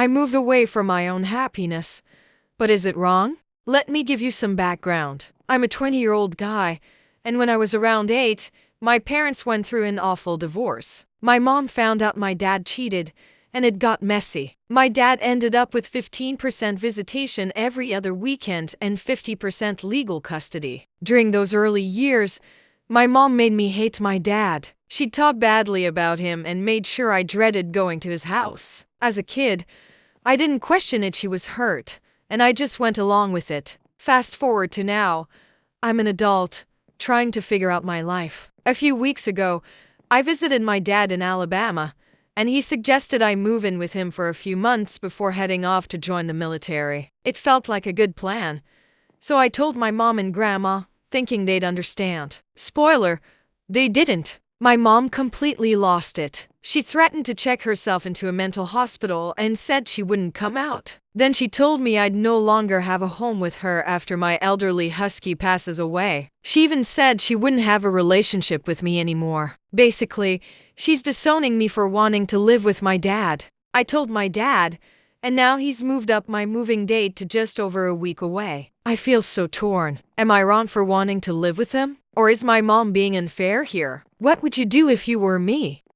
I moved away for my own happiness. But is it wrong? Let me give you some background. I'm a 20-year-old guy, and when I was around 8, my parents went through an awful divorce. My mom found out my dad cheated, and it got messy. My dad ended up with 15% visitation every other weekend and 50% legal custody. During those early years, my mom made me hate my dad. She'd talk badly about him and made sure I dreaded going to his house. As a kid, I didn't question it. She was hurt, and I just went along with it. Fast forward to now, I'm an adult, trying to figure out my life. A few weeks ago, I visited my dad in Alabama, and he suggested I move in with him for a few months before heading off to join the military. It felt like a good plan, so I told my mom and grandma, thinking they'd understand. Spoiler, they didn't. My mom completely lost it. She threatened to check herself into a mental hospital and said she wouldn't come out. Then she told me I'd no longer have a home with her after my elderly husky passes away. She even said she wouldn't have a relationship with me anymore. Basically, she's disowning me for wanting to live with my dad. I told my dad, and now he's moved up my moving date to just over a week away. I feel so torn. Am I wrong for wanting to live with him? Or is my mom being unfair here? What would you do if you were me?